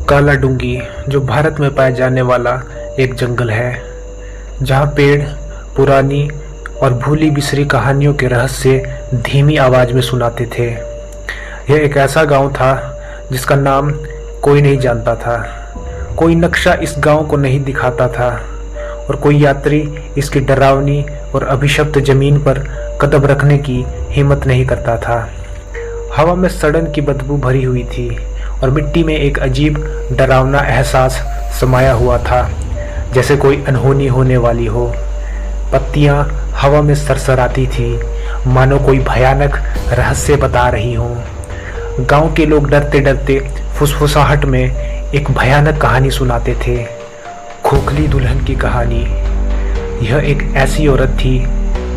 काला डूंगी जो भारत में पाया जाने वाला एक जंगल है, जहाँ पेड़ पुरानी और भूली बिसरी कहानियों के रहस्य धीमी आवाज में सुनाते थे। यह एक ऐसा गांव था जिसका नाम कोई नहीं जानता था। कोई नक्शा इस गांव को नहीं दिखाता था और कोई यात्री इसकी डरावनी और अभिशप्त जमीन पर कदम रखने की हिम्मत नहीं करता था। हवा में सड़न की बदबू भरी हुई थी और मिट्टी में एक अजीब डरावना एहसास समाया हुआ था, जैसे कोई अनहोनी होने वाली हो। पत्तियां हवा में सरसराती थी, मानो कोई भयानक रहस्य बता रही हो। गांव के लोग डरते डरते फुसफुसाहट में एक भयानक कहानी सुनाते थे, खोखली दुल्हन की कहानी। यह एक ऐसी औरत थी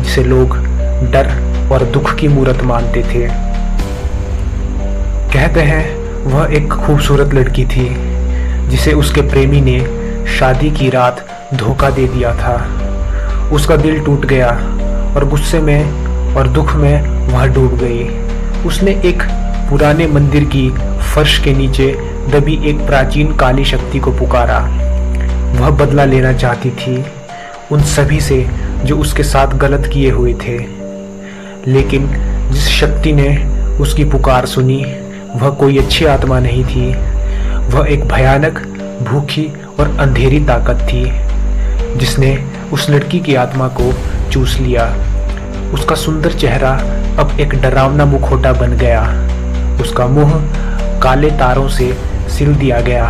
जिसे लोग डर और दुख की मूरत मानते थे। कहते हैं वह एक खूबसूरत लड़की थी जिसे उसके प्रेमी ने शादी की रात धोखा दे दिया था। उसका दिल टूट गया और गुस्से में और दुख में वह डूब गई। उसने एक पुराने मंदिर की फर्श के नीचे दबी एक प्राचीन काली शक्ति को पुकारा। वह बदला लेना चाहती थी उन सभी से जो उसके साथ गलत किए हुए थे। लेकिन जिस शक्ति ने उसकी पुकार सुनी वह कोई अच्छी आत्मा नहीं थी। वह एक भयानक, भूखी और अंधेरी ताकत थी जिसने उस लड़की की आत्मा को चूस लिया। उसका सुंदर चेहरा अब एक डरावना मुखौटा बन गया। उसका मुंह काले तारों से सिल दिया गया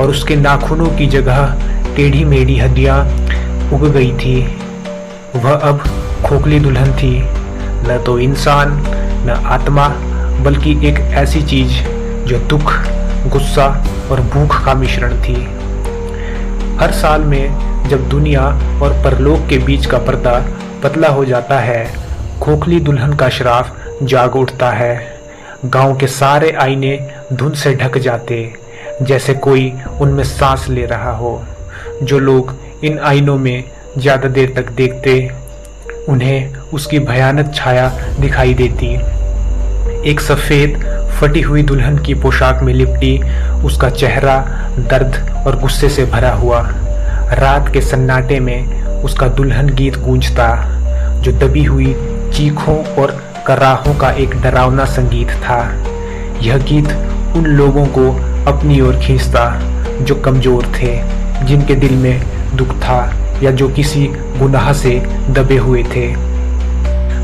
और उसके नाखूनों की जगह टेढ़ी मेढ़ी हड्डियां उग गई थी। वह अब खोखली दुल्हन थी, न तो इंसान न आत्मा, बल्कि एक ऐसी चीज जो दुख, गुस्सा और भूख का मिश्रण थी। हर साल में जब दुनिया और परलोक के बीच का पर्दा पतला हो जाता है, खोखली दुल्हन का श्राप जाग उठता है। गांव के सारे आईने धुंध से ढक जाते, जैसे कोई उनमें सांस ले रहा हो। जो लोग इन आईनों में ज्यादा देर तक देखते, उन्हें उसकी भयानक छाया दिखाई देती। एक सफेद फटी हुई दुल्हन की पोशाक में लिपटी उसका चेहरा दर्द और गुस्से से भरा हुआ। रात के सन्नाटे में उसका दुल्हन गीत गूंजता, जो दबी हुई चीखों और कराहों का एक डरावना संगीत था। यह गीत उन लोगों को अपनी ओर खींचता जो कमजोर थे, जिनके दिल में दुख था या जो किसी गुनाह से दबे हुए थे।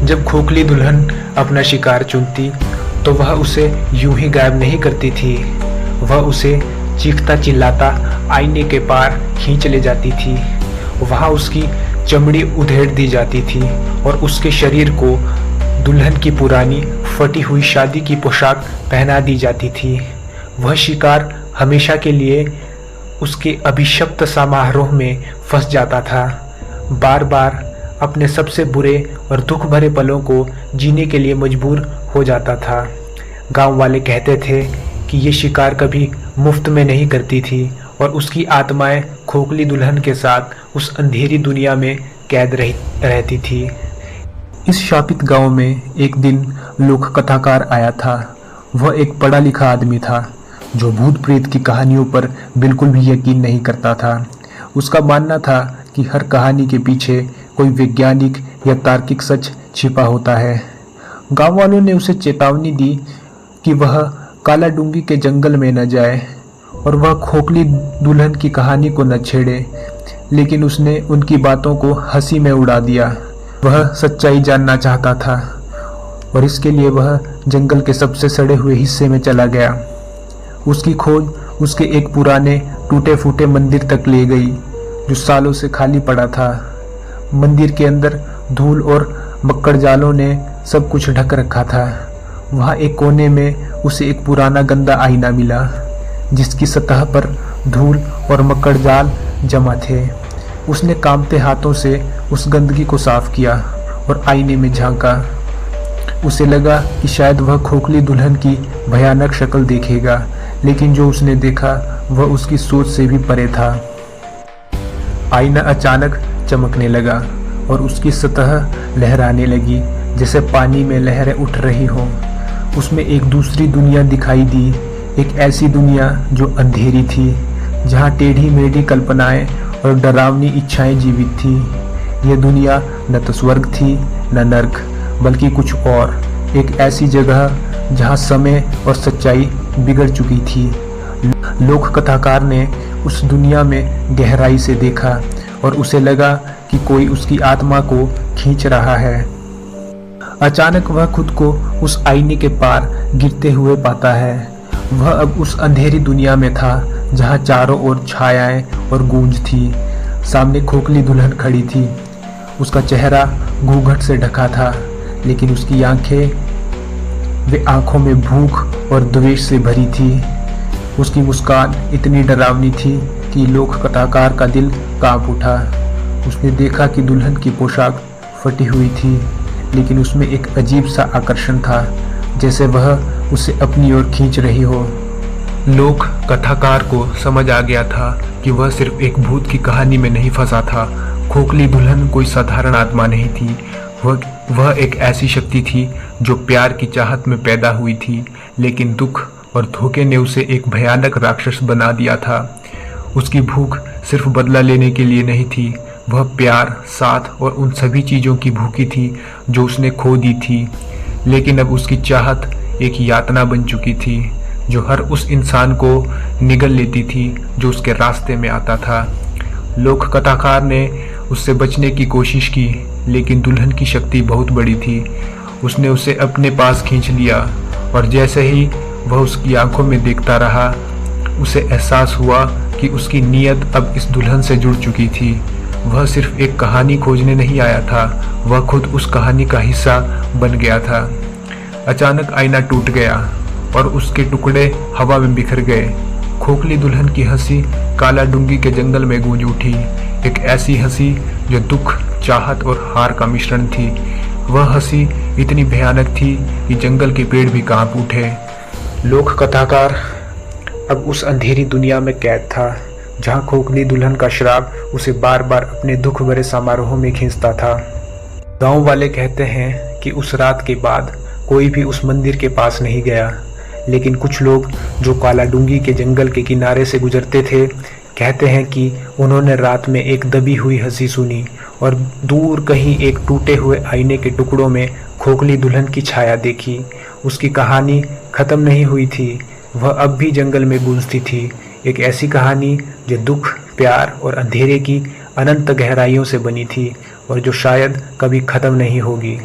जब खोखली दुल्हन अपना शिकार चुनती तो वह उसे यूं ही गायब नहीं करती थी। वह उसे चीखता चिल्लाता आईने के पार खींच ले जाती थी। वहां उसकी चमड़ी उधेड़ दी जाती थी और उसके शरीर को दुल्हन की पुरानी फटी हुई शादी की पोशाक पहना दी जाती थी। वह शिकार हमेशा के लिए उसके अभिशप्त समारोह में फंस जाता था, बार बार अपने सबसे बुरे और दुख भरे पलों को जीने के लिए मजबूर हो जाता था। गांव वाले कहते थे कि ये शिकार कभी मुफ्त में नहीं करती थी और उसकी आत्माएं खोखली दुल्हन के साथ उस अंधेरी दुनिया में कैद रहती थी। इस शापित गांव में एक दिन लोक कथाकार आया था। वह एक पढ़ा लिखा आदमी था जो भूत प्रेत की कहानियों पर बिल्कुल भी यकीन नहीं करता था। उसका मानना था कि हर कहानी के पीछे कोई वैज्ञानिक या तार्किक सच छिपा होता है। गांव वालों ने उसे चेतावनी दी कि वह काला डूंगी के जंगल में न जाए और वह खोखली दुल्हन की कहानी को न छेड़े, लेकिन उसने उनकी बातों को हंसी में उड़ा दिया। वह सच्चाई जानना चाहता था और इसके लिए वह जंगल के सबसे सड़े हुए हिस्से में चला गया। उसकी खोज उसके एक पुराने टूटे फूटे मंदिर तक ले गई जो सालों से खाली पड़ा था। मंदिर के अंदर धूल और मक्कड़ जालों ने सब कुछ ढक रखा था। वहाँ एक कोने में उसे एक पुराना गंदा आईना मिला जिसकी सतह पर धूल और मक्कड़ जाल जमा थे। उसने कांपते हाथों से उस गंदगी को साफ किया और आईने में झांका। उसे लगा कि शायद वह खोखली दुल्हन की भयानक शक्ल देखेगा, लेकिन जो उसने देखा वह उसकी सोच से भी परे था। आईना अचानक चमकने लगा और उसकी सतह लहराने लगी, जैसे पानी में लहरें उठ रही हों। उसमें एक दूसरी दुनिया दिखाई दी, एक ऐसी दुनिया जो अंधेरी थी, जहाँ टेढ़ी मेढ़ी कल्पनाएं और डरावनी इच्छाएं जीवित थी। यह दुनिया न तो स्वर्ग थी न नर्क, बल्कि कुछ और, एक ऐसी जगह जहाँ समय और सच्चाई बिगड़ चुकी थी। लोक कथाकार ने उस दुनिया में गहराई से देखा और उसे लगा कि कोई उसकी आत्मा को खींच रहा है। अचानक वह खुद को उस आईने के पार गिरते हुए पाता है। वह अब उस अंधेरी दुनिया में था जहाँ चारों ओर छायाएं और गूंज थी। सामने खोखली दुल्हन खड़ी थी। उसका चेहरा घूंघट से ढका था, लेकिन उसकी वे आंखों में भूख और द्वेष से भरी थी। उसकी मुस्कान इतनी डरावनी थी कि लोक कथाकार का दिल कांप उठा। उसने देखा कि दुल्हन की पोशाक फटी हुई थी, लेकिन उसमें एक अजीब सा आकर्षण था, जैसे वह उसे अपनी ओर खींच रही हो। लोक कथाकार को समझ आ गया था कि वह सिर्फ एक भूत की कहानी में नहीं फंसा था। खोखली दुल्हन कोई साधारण आत्मा नहीं थी। वह एक ऐसी शक्ति थी जो प्यार की चाहत में पैदा हुई थी, लेकिन दुख और धोखे ने उसे एक भयानक राक्षस बना दिया था। उसकी भूख सिर्फ बदला लेने के लिए नहीं थी, वह प्यार, साथ और उन सभी चीज़ों की भूखी थी जो उसने खो दी थी। लेकिन अब उसकी चाहत एक यातना बन चुकी थी, जो हर उस इंसान को निगल लेती थी जो उसके रास्ते में आता था। लोक कथाकार ने उससे बचने की कोशिश की, लेकिन दुल्हन की शक्ति बहुत बड़ी थी। उसने उसे अपने पास खींच लिया और जैसे ही वह उसकी आंखों में देखता रहा, उसे एहसास हुआ कि उसकी नीयत अब इस दुल्हन से जुड़ चुकी थी। वह सिर्फ एक कहानी खोजने नहीं आया था, वह खुद उस कहानी का हिस्सा बन गया था। अचानक आईना टूट गया और उसके टुकड़े हवा में बिखर गए। खोखली दुल्हन की हंसी काला डूंगी के जंगल में गूंज उठी, एक ऐसी हंसी जो दुख, चाहत और हार का मिश्रण थी। वह हंसी इतनी भयानक थी कि जंगल के पेड़ भी कांप उठे। लोक कथाकार अब उस अंधेरी दुनिया में कैद था, जहाँ खोखली दुल्हन का श्राप उसे बार बार अपने दुख भरे समारोह में खींचता था। गांव वाले कहते हैं कि उस रात के बाद कोई भी उस मंदिर के पास नहीं गया, लेकिन कुछ लोग जो काला डूंगी के जंगल के किनारे से गुजरते थे कहते हैं कि उन्होंने रात में एक दबी हुई हंसी सुनी और दूर कहीं एक टूटे हुए आईने के टुकड़ों में खोखली दुल्हन की छाया देखी। उसकी कहानी खत्म नहीं हुई थी, वह अब भी जंगल में गूंजती थी, एक ऐसी कहानी जो दुख, प्यार और अंधेरे की अनंत गहराइयों से बनी थी और जो शायद कभी खत्म नहीं होगी।